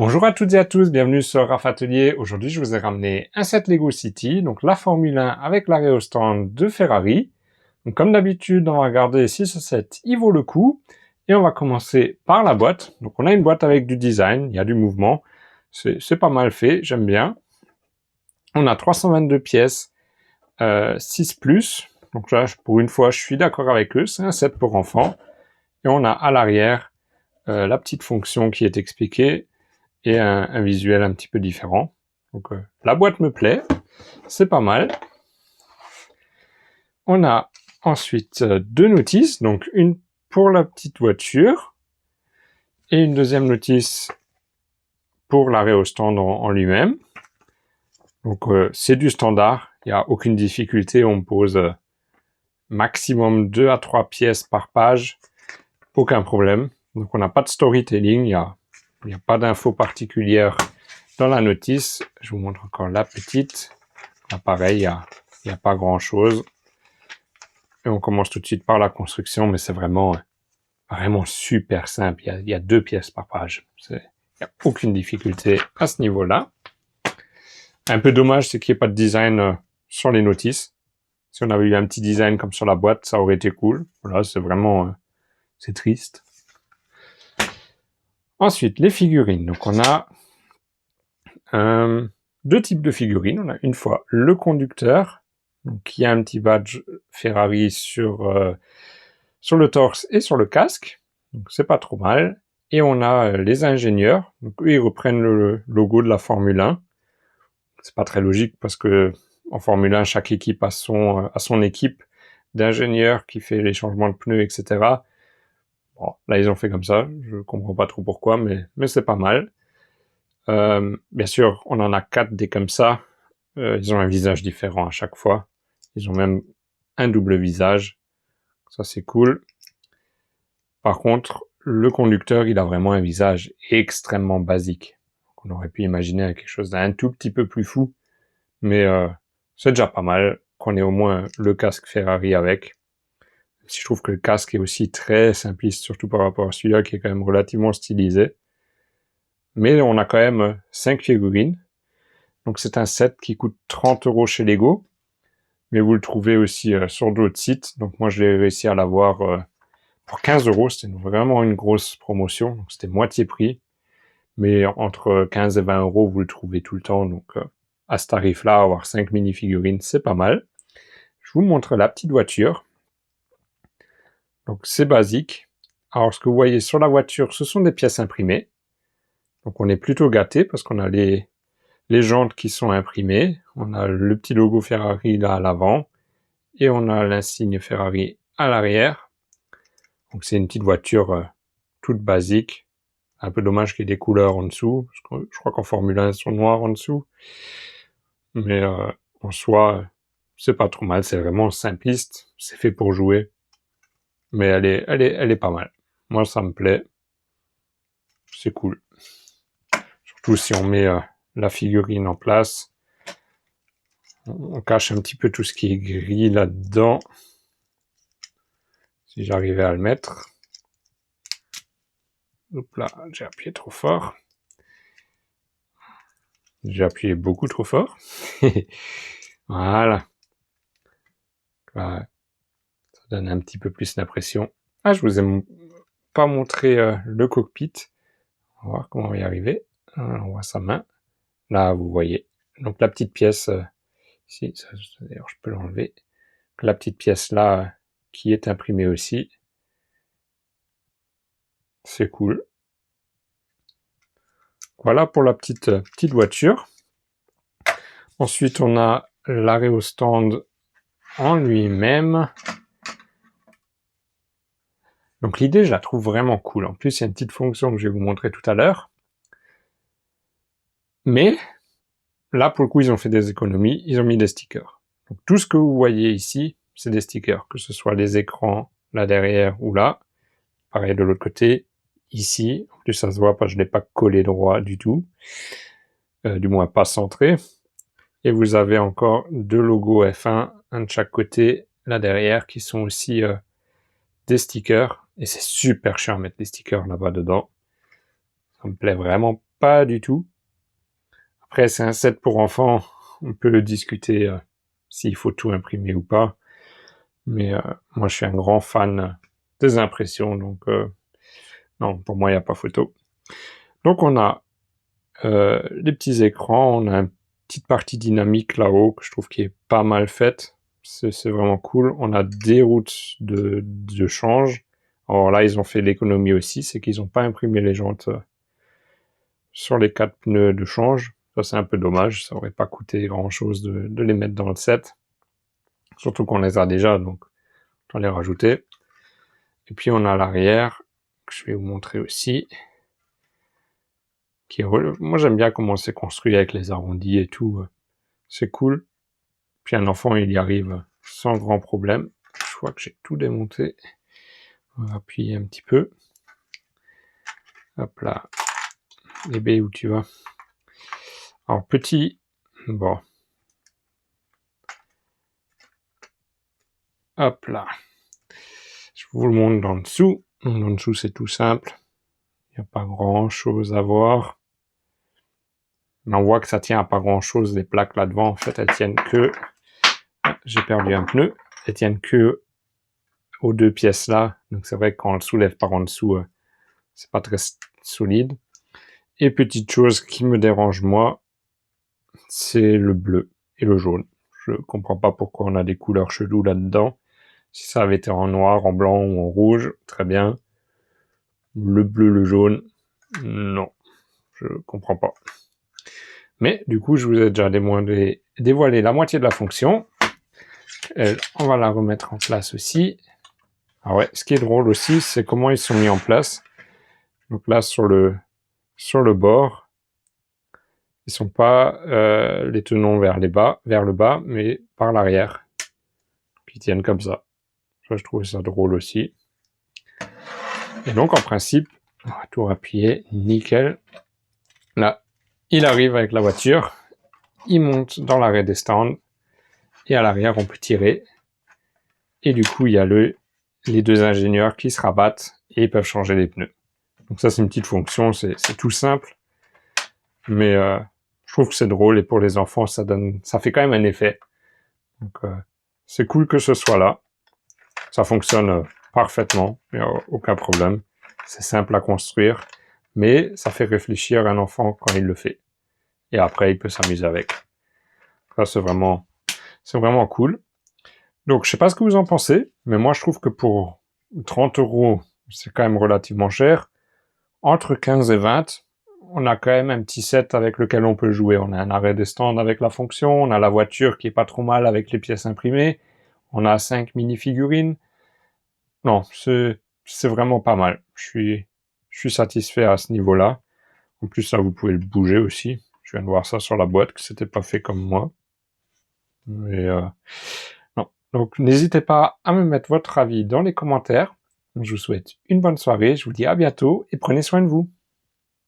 Bonjour à toutes et à tous, bienvenue sur RAF Atelier. Aujourd'hui, je vous ai ramené un set Lego City, donc la Formule 1 avec l'arrêt au stand de Ferrari. Donc comme d'habitude, on va regarder si ce set il vaut le coup. Et on va commencer par la boîte. Donc on a une boîte avec du design, il y a du mouvement. C'est pas mal fait, j'aime bien. On a 322 pièces, 6+. Donc là, pour une fois, je suis d'accord avec eux, c'est un set pour enfants. Et on a à l'arrière la petite fonction qui est expliquée et un visuel un petit peu différent. Donc la boîte me plaît, c'est pas mal. On a ensuite deux notices, donc une pour la petite voiture et une deuxième notice pour l'arrêt au stand en lui-même. Donc c'est du standard, il n'y a aucune difficulté, on pose maximum 2 à 3 pièces par page, aucun problème. Donc on n'a pas de storytelling, il n'y a pas d'infos particulières dans la notice. Je vous montre encore la petite. Là, pareil, il n'y a pas grand-chose. Et on commence tout de suite par la construction, mais c'est vraiment super simple. Il y a 2 pièces par page. Il n'y a aucune difficulté à ce niveau-là. Un peu dommage, c'est qu'il n'y ait pas de design sur les notices. Si on avait eu un petit design comme sur la boîte, ça aurait été cool. Voilà, c'est vraiment... c'est triste. Ensuite, les figurines. Donc, on a deux types de figurines. On a une fois le conducteur, donc qui a un petit badge Ferrari sur le torse et sur le casque. Donc, c'est pas trop mal. Et on a les ingénieurs. Donc, eux, ils reprennent le logo de la Formule 1. C'est pas très logique parce que en Formule 1, chaque équipe a son équipe d'ingénieurs qui fait les changements de pneus, etc. Bon, là, ils ont fait comme ça. Je comprends pas trop pourquoi, mais c'est pas mal. Bien sûr, on en a 4 des comme ça. Ils ont un visage différent à chaque fois. Ils ont même un double visage. Ça, c'est cool. Par contre, le conducteur, il a vraiment un visage extrêmement basique. On aurait pu imaginer quelque chose d'un tout petit peu plus fou. Mais c'est déjà pas mal qu'on ait au moins le casque Ferrari avec. Je trouve que le casque est aussi très simpliste, surtout par rapport à celui-là qui est quand même relativement stylisé. Mais on a quand même 5 figurines. Donc c'est un set qui coûte 30 € chez Lego. Mais vous le trouvez aussi sur d'autres sites. Donc moi je l'ai réussi à l'avoir pour 15 €. C'était vraiment une grosse promotion. Donc c'était moitié prix. Mais entre 15 et 20 € vous le trouvez tout le temps. Donc à ce tarif-là, avoir 5 mini-figurines, c'est pas mal. Je vous montre la petite voiture. Donc c'est basique. Alors ce que vous voyez sur la voiture, ce sont des pièces imprimées. Donc on est plutôt gâté parce qu'on a les jantes qui sont imprimées. On a le petit logo Ferrari là à l'avant. Et on a l'insigne Ferrari à l'arrière. Donc c'est une petite voiture toute basique. Un peu dommage qu'il y ait des couleurs en dessous. Je crois qu'en Formule 1, elles sont noires en dessous. Mais en soi, c'est pas trop mal. C'est vraiment simpliste. C'est fait pour jouer. Mais elle est pas mal. Moi, ça me plaît. C'est cool. Surtout si on met la figurine en place. On cache un petit peu tout ce qui est gris là-dedans. Si j'arrivais à le mettre. Hop là, j'ai appuyé trop fort. J'ai appuyé beaucoup trop fort. Voilà. Là, ça donne un petit peu plus d'impression. Ah, je vous ai pas montré le cockpit. On va voir comment on va y arriver. On voit sa main. Là, vous voyez. Donc la petite pièce, ici, d'ailleurs je peux l'enlever. La petite pièce là, qui est imprimée aussi. C'est cool. Voilà pour la petite voiture. Ensuite, on a l'arrêt au stand en lui-même. Donc l'idée, je la trouve vraiment cool. En plus, il y a une petite fonction que je vais vous montrer tout à l'heure. Mais là, pour le coup, ils ont fait des économies. Ils ont mis des stickers. Donc tout ce que vous voyez ici, c'est des stickers. Que ce soit les écrans, là derrière ou là. Pareil de l'autre côté, ici. En plus, ça se voit pas, je l'ai pas collé droit du tout. Du moins pas centré. Et vous avez encore 2 logos F1, un de chaque côté, là derrière, qui sont aussi des stickers. Et c'est super chiant à mettre des stickers là-bas dedans. Ça me plaît vraiment pas du tout. Après, c'est un set pour enfants, on peut le discuter s'il faut tout imprimer ou pas. Mais moi, je suis un grand fan des impressions, donc non, pour moi, il n'y a pas photo. Donc, on a les petits écrans, on a une petite partie dynamique là-haut que je trouve qui est pas mal faite. C'est vraiment cool. On a des routes de change. Alors là, ils ont fait l'économie aussi, c'est qu'ils n'ont pas imprimé les jantes sur les 4 pneus de change. Ça, c'est un peu dommage. Ça aurait pas coûté grand-chose de les mettre dans le set. Surtout qu'on les a déjà, donc on va les rajouter. Et puis, on a l'arrière, que je vais vous montrer aussi. Moi, j'aime bien comment c'est construit avec les arrondis et tout. C'est cool. Puis un enfant, il y arrive sans grand problème. Je vois que j'ai tout démonté. On va appuyer un petit peu. Hop là. Bébé, où tu vas? Alors, petit. Bon. Hop là. Je vous le montre dans le dessous. Dans le dessous, c'est tout simple. Il n'y a pas grand-chose à voir. Mais on voit que ça tient à pas grand-chose. Les plaques là-devant, en fait, elles tiennent que... J'ai perdu un pneu. Elles tiennent que aux 2 pièces là. Donc c'est vrai que quand on le soulève par en dessous, c'est pas très solide. Et petite chose qui me dérange moi, c'est le bleu et le jaune. Je comprends pas pourquoi on a des couleurs cheloues là-dedans. Si ça avait été en noir, en blanc ou en rouge, très bien. Le bleu, le jaune, non. Je comprends pas. Mais du coup, je vous ai déjà dévoilé la moitié de la fonction. On va la remettre en place aussi. Ah ouais, ce qui est drôle aussi, c'est comment ils sont mis en place. Donc là, sur le bord, ils sont pas les tenons vers le bas, mais par l'arrière. Puis ils tiennent comme ça. Ça, je trouve ça drôle aussi. Et donc, en principe, on va tout appuyer, nickel. Là, il arrive avec la voiture, il monte dans l'arrêt des stands, et à l'arrière, on peut tirer. Et du coup, il y a les 2 ingénieurs qui se rabattent et ils peuvent changer les pneus. Donc ça, c'est une petite fonction, c'est tout simple. Mais je trouve que c'est drôle et pour les enfants, ça fait quand même un effet. Donc c'est cool que ce soit là. Ça fonctionne parfaitement, il n'y a aucun problème. C'est simple à construire, mais ça fait réfléchir un enfant quand il le fait. Et après, il peut s'amuser avec. Ça, c'est vraiment cool. Donc, je sais pas ce que vous en pensez, mais moi, je trouve que pour 30 €, c'est quand même relativement cher. Entre 15 et 20, on a quand même un petit set avec lequel on peut jouer. On a un arrêt des stands avec la fonction, on a la voiture qui est pas trop mal avec les pièces imprimées, on a 5 mini-figurines. Non, c'est vraiment pas mal. Je suis satisfait à ce niveau-là. En plus, là, vous pouvez le bouger aussi. Je viens de voir ça sur la boîte, que c'était pas fait comme moi. Mais non. Donc, n'hésitez pas à me mettre votre avis dans les commentaires. Je vous souhaite une bonne soirée, je vous dis à bientôt et prenez soin de vous.